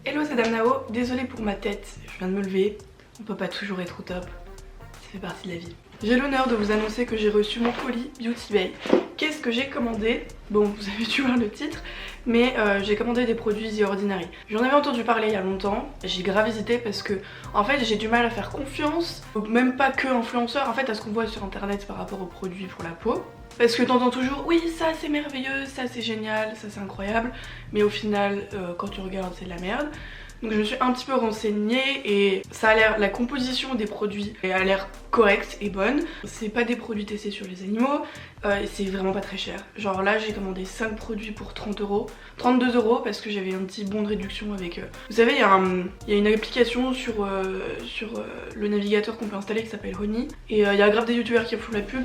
Hello, c'est Dame Nao, désolée pour ma tête, je viens de me lever, on peut pas toujours être au top, ça fait partie de la vie. J'ai l'honneur de vous annoncer que j'ai reçu mon colis Beauty Bay. Qu'est-ce que j'ai commandé? Bon, vous avez dû voir le titre, mais j'ai commandé des produits The Ordinary. J'en avais entendu parler il y a longtemps, j'ai grave hésité parce que en fait j'ai du mal à faire confiance, même pas que influenceurs, en fait à ce qu'on voit sur internet par rapport aux produits pour la peau. Parce que t'entends toujours oui ça c'est merveilleux, ça c'est génial, ça c'est incroyable, mais au final quand tu regardes c'est de la merde. Donc je me suis un petit peu renseignée et ça a l'air, la composition des produits a l'air correcte et bonne. C'est pas des produits testés sur les animaux et c'est vraiment pas très cher. Genre là j'ai commandé 5 produits pour 30 €, 32 € parce que j'avais un petit bon de réduction avec... Vous savez il y a une application sur le navigateur qu'on peut installer qui s'appelle Honey et il y a grave des youtubeurs qui font la pub.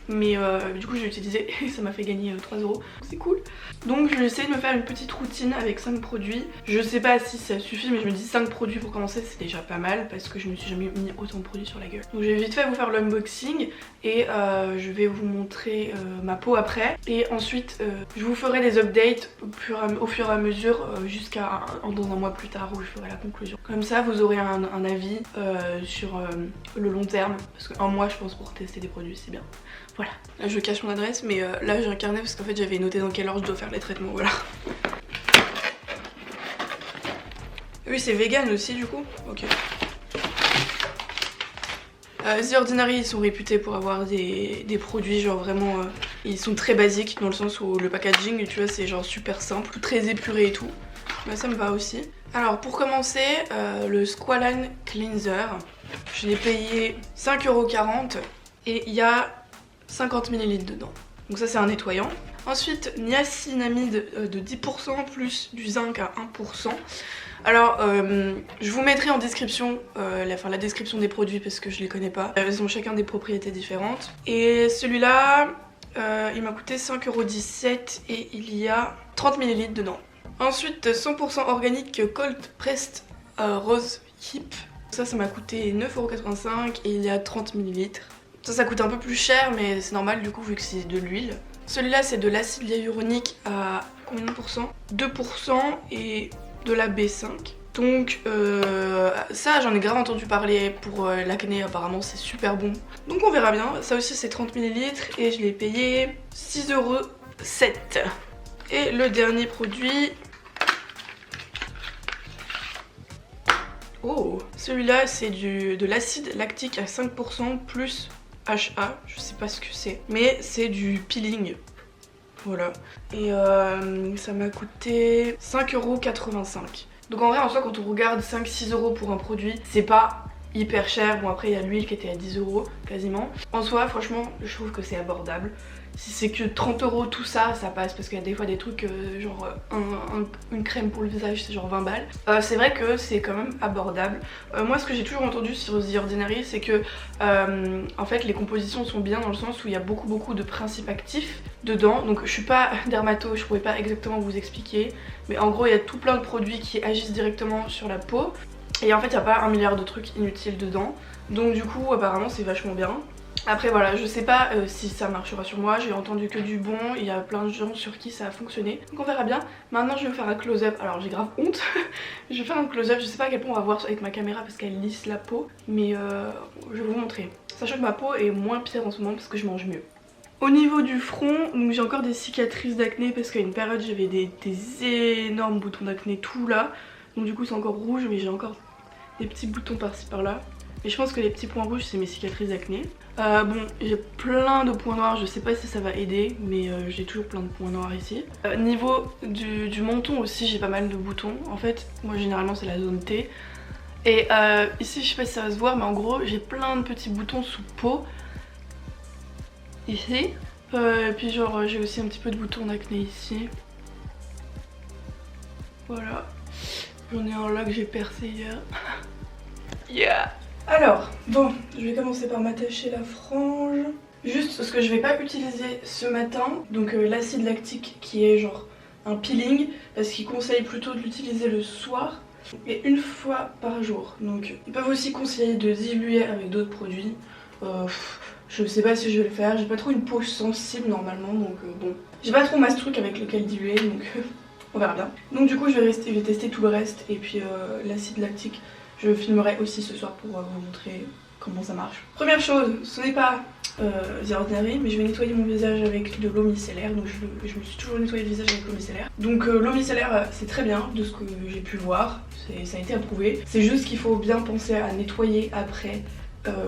Mais du coup j'ai utilisé et ça m'a fait gagner 3 €, c'est cool. Donc je vais essayer de me faire une petite routine avec 5 produits. Je sais pas si ça suffit mais je me dis 5 produits pour commencer c'est déjà pas mal parce que je me suis jamais mis autant de produits sur la gueule. Donc je vais vite fait vous faire l'unboxing et je vais vous montrer ma peau après. Et ensuite je vous ferai des updates au fur et à mesure jusqu'à dans un mois plus tard où je ferai la conclusion. Comme ça vous aurez un avis sur le long terme parce qu'un mois je pense pour tester des produits c'est bien. Voilà, là je cache mon adresse mais là j'ai un carnet parce qu'en fait j'avais noté dans quelle heure je dois faire les traitements, voilà. Oui c'est vegan aussi du coup, ok. The Ordinary ils sont réputés pour avoir des produits genre vraiment... ils sont très basiques dans le sens où le packaging tu vois c'est genre super simple, très épuré et tout. Bah ça me va aussi. Alors pour commencer, le Squalane Cleanser, je l'ai payé 5,40 € et il y a 50 ml dedans. Donc ça c'est un nettoyant. Ensuite niacinamide de 10% plus du zinc à 1%. Alors je vous mettrai en description la description des produits parce que je les connais pas. Ils ont chacun des propriétés différentes. Et celui-là il m'a coûté 5,17 € et il y a 30 ml dedans. Ensuite 100% organique cold pressed rose hip. Ça m'a coûté 9,85 € et il y a 30 ml. Ça coûte un peu plus cher mais c'est normal du coup vu que c'est de l'huile. Celui-là c'est de l'acide hyaluronique à combien de pourcents? 2% et de la B5. Donc ça j'en ai grave entendu parler pour l'acné, apparemment c'est super bon. Donc on verra bien. Ça aussi c'est 30 ml et je l'ai payé 6,07 €. Et le dernier produit... Oh, celui-là c'est de l'acide lactique à 5% plus HA, je sais pas ce que c'est, mais c'est du peeling. Voilà. Et ça m'a coûté 5,85 €. Donc en vrai en soi quand on regarde 5-6 € pour un produit, c'est pas hyper cher. Bon après il y a l'huile qui était à 10 € quasiment. En soi franchement je trouve que c'est abordable. Si c'est que 30 € tout ça, ça passe parce qu'il y a des fois des trucs genre une crème pour le visage c'est genre 20 balles. C'est vrai que c'est quand même abordable. Moi ce que j'ai toujours entendu sur The Ordinary c'est que en fait les compositions sont bien dans le sens où il y a beaucoup de principes actifs dedans. Donc je suis pas dermato, je pourrais pas exactement vous expliquer. Mais en gros il y a tout plein de produits qui agissent directement sur la peau. Et en fait il n'y a pas un milliard de trucs inutiles dedans. Donc du coup apparemment c'est vachement bien. Après voilà, je sais pas si ça marchera sur moi, j'ai entendu que du bon, il y a plein de gens sur qui ça a fonctionné. Donc on verra bien. Maintenant je vais faire un close-up, alors j'ai grave honte. Je vais faire un close-up, je sais pas à quel point on va voir avec ma caméra parce qu'elle lisse la peau. Mais je vais vous montrer. Sachant que ma peau est moins pire en ce moment parce que je mange mieux. Au niveau du front, donc j'ai encore des cicatrices d'acné parce qu'à une période j'avais des énormes boutons d'acné tout là. Donc du coup c'est encore rouge mais j'ai encore des petits boutons par-ci par-là. Et je pense que les petits points rouges c'est mes cicatrices d'acné. Bon j'ai plein de points noirs, je sais pas si ça va aider mais j'ai toujours plein de points noirs ici. Niveau du menton aussi j'ai pas mal de boutons. En fait moi généralement c'est la zone T. Et ici je sais pas si ça va se voir mais en gros j'ai plein de petits boutons sous peau. Ici. Et puis genre j'ai aussi un petit peu de boutons d'acné ici. Voilà. J'en ai un là que j'ai percé hier. Yeah. Alors, bon, je vais commencer par m'attacher la frange. Juste ce que je vais pas utiliser ce matin, donc l'acide lactique qui est genre un peeling, parce qu'ils conseillent plutôt de l'utiliser le soir et une fois par jour. Donc ils peuvent aussi conseiller de diluer avec d'autres produits. Je sais pas si je vais le faire, j'ai pas trop une peau sensible normalement donc bon. J'ai pas trop ma truc avec lequel diluer donc on verra bien. Donc du coup je vais tester tout le reste et puis l'acide lactique je filmerai aussi ce soir pour vous montrer comment ça marche. Première chose, ce n'est pas The Ordinary, mais je vais nettoyer mon visage avec de l'eau micellaire. Donc je me suis toujours nettoyé le visage avec l'eau micellaire. Donc l'eau micellaire c'est très bien de ce que j'ai pu voir, ça a été approuvé. C'est juste qu'il faut bien penser à nettoyer après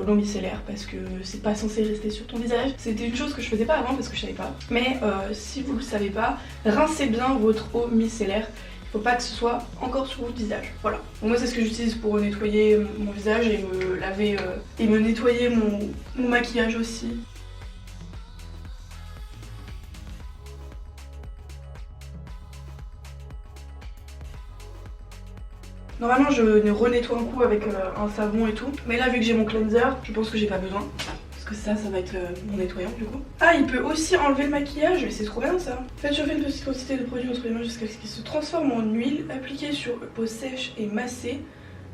l'eau micellaire parce que c'est pas censé rester sur ton visage. C'était une chose que je faisais pas avant parce que je savais pas. Mais si vous le savez pas, rincez bien votre eau micellaire. Faut pas que ce soit encore sur votre visage. Voilà. Donc moi c'est ce que j'utilise pour nettoyer mon visage et me laver et me nettoyer mon maquillage aussi. Normalement je renettoie un coup avec un savon et tout. Mais là vu que j'ai mon cleanser, je pense que j'ai pas besoin. Que ça va être mon nettoyant du coup. Ah, il peut aussi enlever le maquillage, mais c'est trop bien ça. Faites chauffer une petite quantité de produit entre les mains jusqu'à ce qu'il se transforme en huile, appliquée sur peau sèche et massée,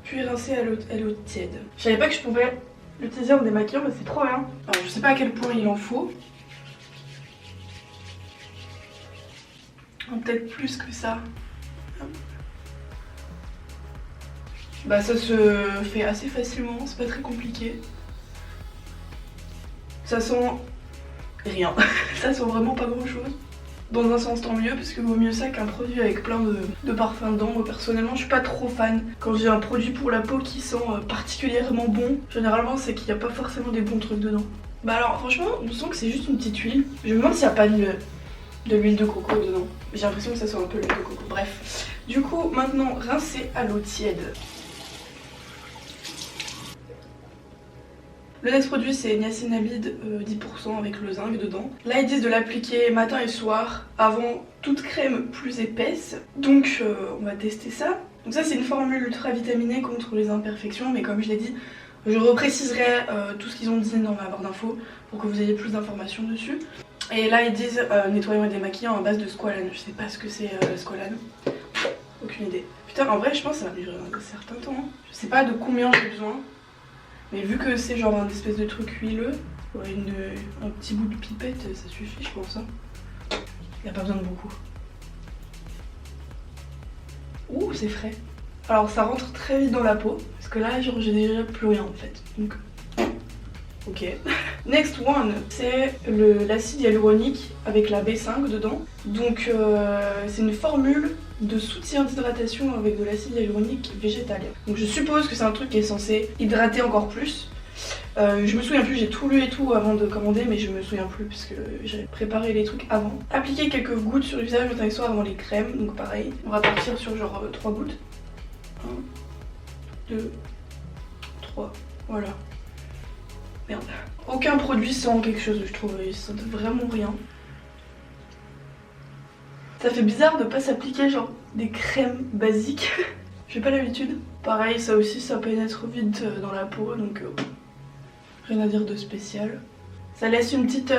puis rincée à l'eau tiède. Je savais pas que je pouvais l'utiliser en démaquillant, mais c'est trop bien. Alors je sais pas à quel point il en faut. Peut-être plus que ça. Bah ça se fait assez facilement, c'est pas très compliqué. Ça sent rien, ça sent vraiment pas grand chose. Dans un sens tant mieux parce que vaut mieux ça qu'un produit avec plein de parfums dedans. Moi personnellement je suis pas trop fan quand j'ai un produit pour la peau qui sent particulièrement bon. Généralement c'est qu'il n'y a pas forcément des bons trucs dedans. Bah alors franchement on sent que c'est juste une petite huile. Je me demande s'il n'y a pas de l'huile de coco dedans. J'ai l'impression que ça sent un peu l'huile de coco. Bref. Du coup maintenant rincer à l'eau tiède. Le next produit c'est niacinamide 10% avec le zinc dedans. Là ils disent de l'appliquer matin et soir avant toute crème plus épaisse. Donc on va tester ça. Donc ça c'est une formule ultra vitaminée contre les imperfections, mais comme je l'ai dit, je repréciserai tout ce qu'ils ont dit dans ma barre d'infos pour que vous ayez plus d'informations dessus. Et là ils disent nettoyant et démaquillant à base de squalane. Je sais pas ce que c'est squalane. Aucune idée. Putain en vrai je pense que ça va durer un certain temps. Hein. Je sais pas de combien j'ai besoin. Mais vu que c'est genre un espèce de truc huileux, un petit bout de pipette, ça suffit je pense. Hein. Y a pas besoin de beaucoup. Ouh, c'est frais. Alors ça rentre très vite dans la peau, parce que là genre j'ai déjà plus rien en fait. Donc, ok. Next one, c'est l'acide hyaluronique avec la B5 dedans. Donc c'est une formule de soutien d'hydratation avec de l'acide hyaluronique végétal. Donc je suppose que c'est un truc qui est censé hydrater encore plus. Je me souviens plus, j'ai tout lu et tout avant de commander, mais je me souviens plus parce que j'avais préparé les trucs avant. Appliquer quelques gouttes sur le visage matin et soir avant les crèmes, donc pareil. On va partir sur genre 3 gouttes. 1, 2, 3, voilà. Merde. Aucun produit sent quelque chose, je trouve, il sent vraiment rien. Ça fait bizarre de pas s'appliquer genre des crèmes basiques. J'ai pas l'habitude. Pareil, ça aussi, ça pénètre vite dans la peau, donc rien à dire de spécial. Ça laisse une petite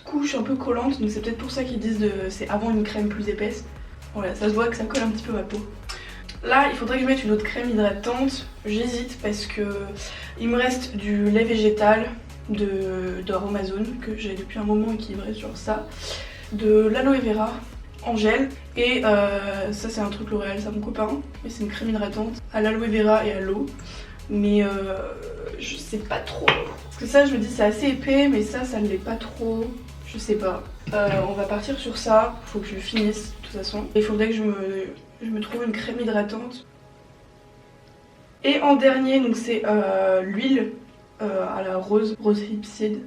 couche un peu collante, donc c'est peut-être pour ça qu'ils disent c'est avant une crème plus épaisse. Voilà, ça se voit que ça colle un petit peu ma peau. Là, il faudrait que je mette une autre crème hydratante. J'hésite parce que il me reste du lait végétal d'Aromazone que j'ai depuis un moment et qui me reste sur ça. De l'aloe vera en gel et ça c'est un truc L'Oréal, ça mon copain, mais c'est une crème hydratante à l'aloe vera et à l'eau, mais je sais pas trop parce que ça je me dis c'est assez épais, mais ça ne l'est pas trop, je sais pas. On va partir sur ça, faut que je le finisse de toute façon. Il faudrait que je me trouve une crème hydratante. Et en dernier donc c'est l'huile à la rose hipseed.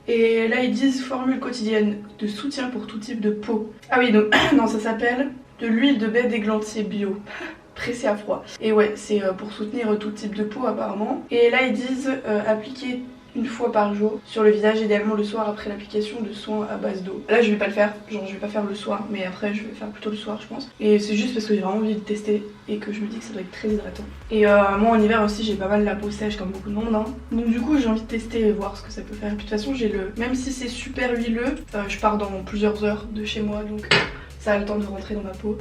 Et là ils disent formule quotidienne de soutien pour tout type de peau. Ah oui donc non, ça s'appelle de l'huile de baie d'églantier bio pressée à froid. Et ouais c'est pour soutenir tout type de peau apparemment. Et là ils disent appliquer une fois par jour sur le visage, idéalement le soir après l'application de soins à base d'eau. Là je vais pas le faire, genre je vais pas faire le soir, mais après je vais faire plutôt le soir je pense. Et c'est juste parce que j'ai vraiment envie de tester et que je me dis que ça doit être très hydratant. Et moi en hiver aussi j'ai pas mal la peau sèche comme beaucoup de monde hein. Donc du coup j'ai envie de tester et voir ce que ça peut faire. Et puis de toute façon même si c'est super huileux, je pars dans plusieurs heures de chez moi, donc ça a le temps de rentrer dans ma peau.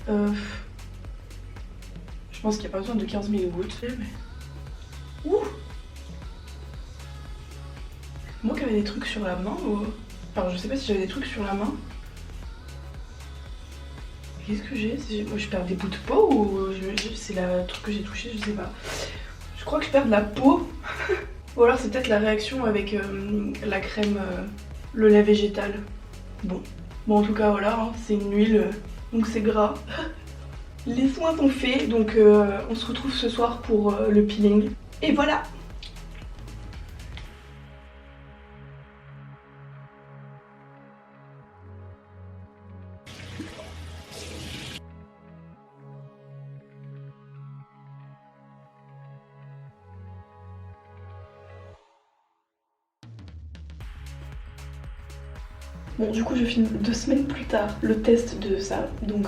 Je pense qu'il n'y a pas besoin de 15 000 gouttes. Mais... ouh, moi qui avais des trucs sur la main, enfin je sais pas si j'avais des trucs sur la main. Qu'est-ce que j'ai? Moi je perds des bouts de peau ou c'est le truc que j'ai touché, je sais pas. Je crois que je perds de la peau. Ou alors c'est peut-être la réaction avec la crème, le lait végétal. Bon en tout cas voilà, hein, c'est une huile, donc c'est gras. Les soins sont faits, donc on se retrouve ce soir pour le peeling. Et voilà. Bon du coup je filme 2 semaines plus tard le test de ça, donc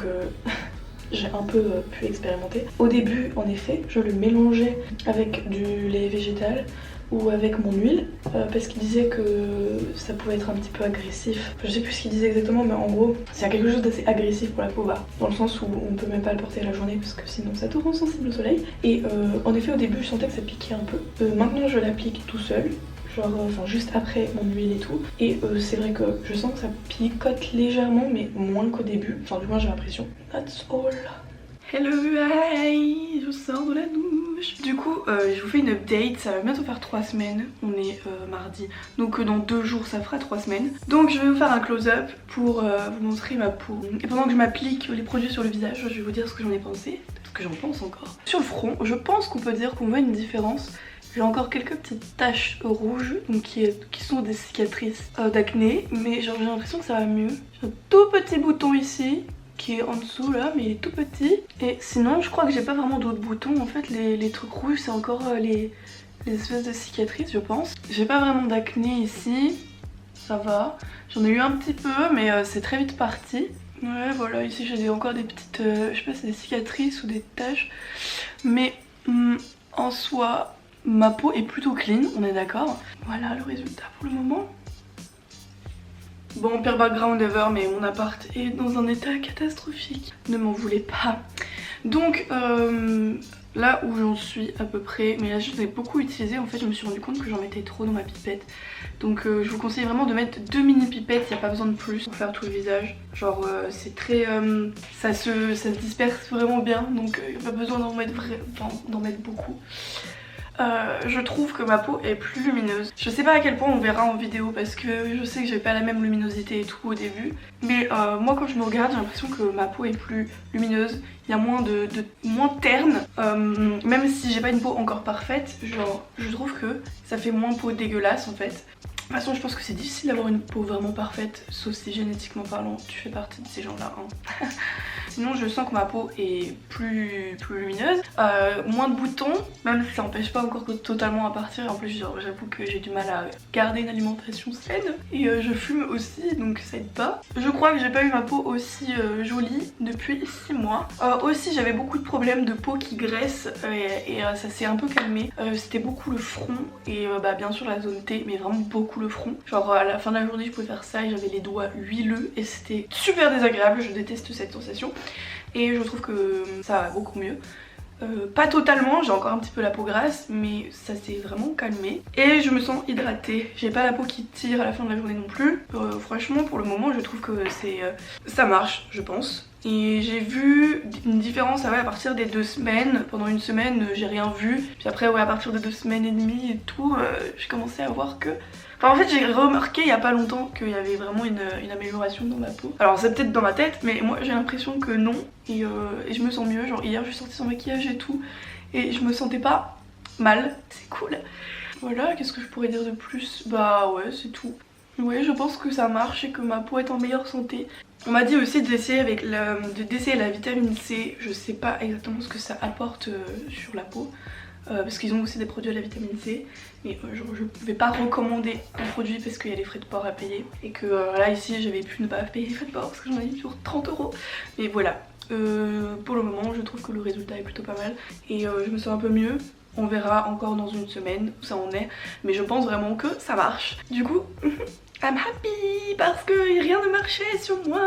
j'ai un peu pu expérimenter. Au début en effet je le mélangeais avec du lait végétal ou avec mon huile parce qu'il disait que ça pouvait être un petit peu agressif. Je sais plus ce qu'il disait exactement mais en gros c'est quelque chose d'assez agressif pour la peau, dans le sens où on peut même pas le porter à la journée parce que sinon ça te rend sensible au soleil. Et en effet au début je sentais que ça piquait un peu. Maintenant je l'applique tout seul. Genre enfin juste après mon huile et tout, et c'est vrai que je sens que ça picote légèrement mais moins qu'au début, enfin du moins j'ai l'impression. That's all. Hello, hi, je sors de la douche. Du coup je vous fais une update, ça va bientôt faire 3 semaines, on est mardi, donc dans 2 jours ça fera 3 semaines. Donc je vais vous faire un close-up pour vous montrer ma peau. Et pendant que je m'applique les produits sur le visage, je vais vous dire ce que j'en ai pensé, ce que j'en pense encore. Sur le front, je pense qu'on peut dire qu'on voit une différence. J'ai encore quelques petites taches rouges donc qui sont des cicatrices d'acné, mais genre j'ai l'impression que ça va mieux. J'ai un tout petit bouton ici qui est en dessous là, mais il est tout petit. Et sinon je crois que j'ai pas vraiment d'autres boutons. En fait les trucs rouges c'est encore les espèces de cicatrices je pense. J'ai pas vraiment d'acné ici, ça va. J'en ai eu un petit peu mais c'est très vite parti. Ouais voilà, ici j'ai encore des petites, je sais pas si c'est des cicatrices ou des taches. Mais en soi... ma peau est plutôt clean, on est d'accord. Voilà le résultat pour le moment. Bon, pire background ever, mais mon appart est dans un état catastrophique. Ne m'en voulez pas. Donc, là où j'en suis à peu près, mais là je l'ai beaucoup utilisé, en fait je me suis rendu compte que j'en mettais trop dans ma pipette. Donc je vous conseille vraiment de mettre 2 mini pipettes, il n'y a pas besoin de plus pour faire tout le visage. Genre c'est très... ça se disperse vraiment bien, donc il n'y a pas besoin d'en mettre, beaucoup. Je trouve que ma peau est plus lumineuse. Je sais pas à quel point on verra en vidéo parce que je sais que j'ai pas la même luminosité et tout au début. Mais moi quand je me regarde j'ai l'impression que ma peau est plus lumineuse. Il y a moins terne. Même si j'ai pas une peau encore parfaite, genre je trouve que ça fait moins peau dégueulasse en fait. De toute façon je pense que c'est difficile d'avoir une peau vraiment parfaite, sauf si génétiquement parlant tu fais partie de ces gens là hein. Sinon je sens que ma peau est plus lumineuse, moins de boutons, même si ça n'empêche pas encore totalement à partir. En plus j'avoue que j'ai du mal à garder une alimentation saine et je fume aussi donc ça aide pas. Je crois que j'ai pas eu ma peau aussi jolie depuis 6 mois. Aussi j'avais beaucoup de problèmes de peau qui graisse et ça s'est un peu calmé. C'était beaucoup le front et bien sûr la zone T, mais vraiment beaucoup le front. Genre à la fin de la journée je pouvais faire ça et j'avais les doigts huileux et c'était super désagréable, je déteste cette sensation. Et je trouve que ça va beaucoup mieux. Pas totalement, j'ai encore un petit peu la peau grasse, mais ça s'est vraiment calmé. Et je me sens hydratée, j'ai pas la peau qui tire à la fin de la journée non plus. Franchement pour le moment je trouve que ça marche je pense. Et j'ai vu une différence à partir des 2 semaines. Pendant une semaine j'ai rien vu. Puis après à partir de 2 semaines et demie et tout, j'ai commencé à voir que... Enfin en fait j'ai remarqué il y a pas longtemps qu'il y avait vraiment une amélioration dans ma peau. Alors c'est peut-être dans ma tête mais moi j'ai l'impression que non. Et je me sens mieux, genre hier je suis sortie sans maquillage et tout. Et je me sentais pas mal, c'est cool. Voilà, qu'est-ce que je pourrais dire de plus? Bah ouais c'est tout. Oui je pense que ça marche et que ma peau est en meilleure santé. On m'a dit aussi d'essayer la vitamine C, je sais pas exactement ce que ça apporte sur la peau. Parce qu'ils ont aussi des produits à la vitamine C, mais je vais pas recommander un produit parce qu'il y a les frais de port à payer et que là ici j'avais pu ne pas payer les frais de port parce que j'en ai sur 30 €. Mais voilà, pour le moment je trouve que le résultat est plutôt pas mal et je me sens un peu mieux. On verra encore dans une semaine où ça en est, mais je pense vraiment que ça marche. Du coup, I'm happy parce que rien ne marchait sur moi.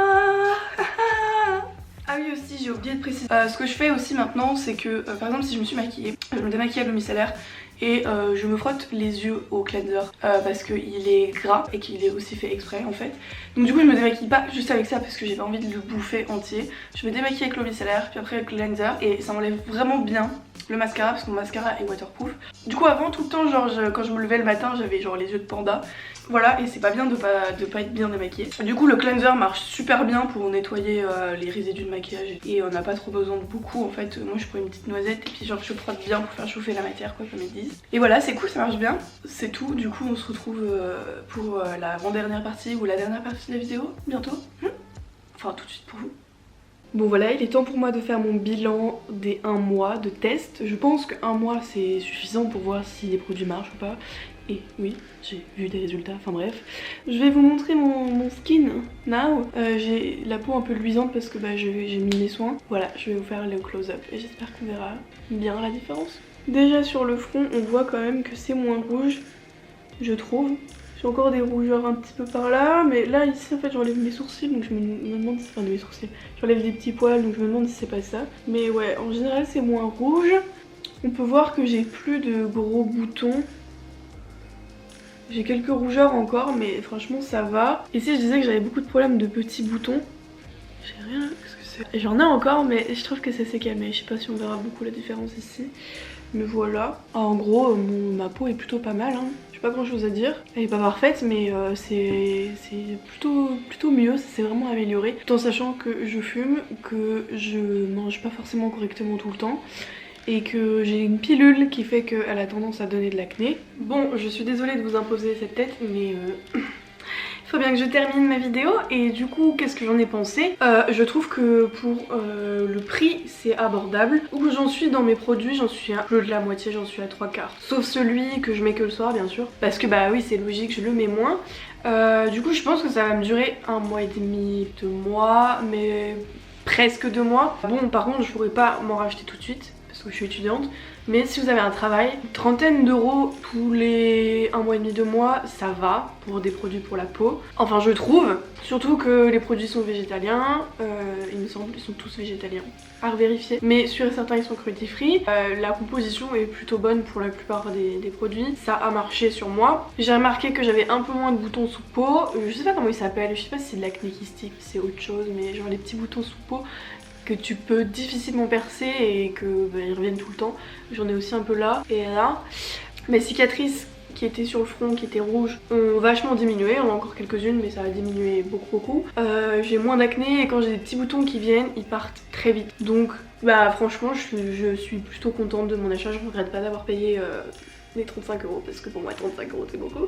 Ah oui aussi j'ai oublié de préciser, ce que je fais aussi maintenant c'est que par exemple si je me suis maquillée, je me démaquille à l'eau micellaire et je me frotte les yeux au cleanser parce qu'il est gras et qu'il est aussi fait exprès en fait. Donc du coup je me démaquille pas juste avec ça parce que j'ai pas envie de le bouffer entier. Je me démaquille avec l'eau micellaire puis après avec le cleanser et ça m'enlève vraiment bien le mascara parce que mon mascara est waterproof. Du coup avant tout le temps genre quand je me levais le matin j'avais genre les yeux de panda. Voilà, et c'est pas bien de pas être bien démaquillée. Du coup le cleanser marche super bien pour nettoyer les résidus de maquillage et on n'a pas trop besoin de beaucoup en fait. Moi je prends une petite noisette et puis genre je frotte bien pour faire chauffer la matière quoi comme ils disent. Et voilà, c'est cool, ça marche bien. C'est tout, du coup on se retrouve pour la avant-dernière partie ou la dernière partie de la vidéo bientôt. Enfin tout de suite pour vous. Bon voilà, il est temps pour moi de faire mon bilan des 1 mois de test. Je pense que 1 mois c'est suffisant pour voir si les produits marchent ou pas. Et oui, j'ai vu des résultats, enfin bref. Je vais vous montrer mon skin now. J'ai la peau un peu luisante parce que j'ai mis mes soins. Voilà, je vais vous faire le close-up et j'espère qu'on verra bien la différence. Déjà sur le front, on voit quand même que c'est moins rouge, je trouve. J'ai encore des rougeurs un petit peu par là, mais là ici en fait j'enlève mes sourcils donc je me demande si c'est mes sourcils. J'enlève des petits poils donc je me demande si c'est pas ça. Mais ouais, en général c'est moins rouge. On peut voir que j'ai plus de gros boutons. J'ai quelques rougeurs encore mais franchement ça va. Ici je disais que j'avais beaucoup de problèmes de petits boutons. J'ai rien, qu'est-ce que c'est? J'en ai encore mais je trouve que ça s'est calmé. Je sais pas si on verra beaucoup la différence ici. Mais voilà. Ah, en gros ma peau est plutôt pas mal hein. J'ai pas grand chose à dire. Elle est pas parfaite mais c'est plutôt mieux, ça s'est vraiment amélioré. Tout en sachant que je fume, que je mange pas forcément correctement tout le temps. Et que j'ai une pilule qui fait qu'elle a tendance à donner de l'acné. Bon, je suis désolée de vous imposer cette tête, mais il faut bien que je termine ma vidéo. Et du coup, qu'est-ce que j'en ai pensé? Je trouve que pour le prix, c'est abordable. Où j'en suis dans mes produits, j'en suis un peu de la moitié, j'en suis à 3/4. Sauf celui que je mets que le soir, bien sûr. Parce que bah oui, c'est logique, je le mets moins. Du coup, je pense que ça va me durer 1 mois et demi, 2 mois, mais presque 2 mois. Bon, par contre, je pourrais pas m'en racheter tout de suite. Parce que je suis étudiante, mais si vous avez un travail, une trentaine d'euros tous les 1 mois et demi, 2 mois, ça va pour des produits pour la peau. Enfin je trouve, surtout que les produits sont végétaliens, il me semble, ils sont tous végétaliens, à revérifier. Mais sûr et certain ils sont cruelty free, la composition est plutôt bonne pour la plupart des produits, ça a marché sur moi. J'ai remarqué que j'avais un peu moins de boutons sous peau, je sais pas comment ils s'appellent, je sais pas si c'est de l'acné kystique, c'est autre chose, mais genre les petits boutons sous peau que tu peux difficilement percer et que ils reviennent tout le temps. J'en ai aussi un peu là et là. Mes cicatrices qui étaient sur le front, qui étaient rouges, ont vachement diminué. On a encore quelques-unes mais ça a diminué beaucoup. J'ai moins d'acné et quand j'ai des petits boutons qui viennent, ils partent très vite. Donc bah franchement je suis plutôt contente de mon achat. Je regrette pas d'avoir payé les 35 € parce que pour moi 35 € c'est beaucoup.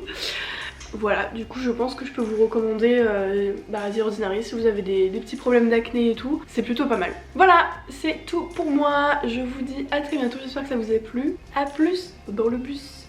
Voilà, du coup je pense que je peux vous recommander The Ordinary si vous avez des petits problèmes d'acné et tout, c'est plutôt pas mal. Voilà, c'est tout pour moi, je vous dis à très bientôt, j'espère que ça vous a plu. A plus dans le bus.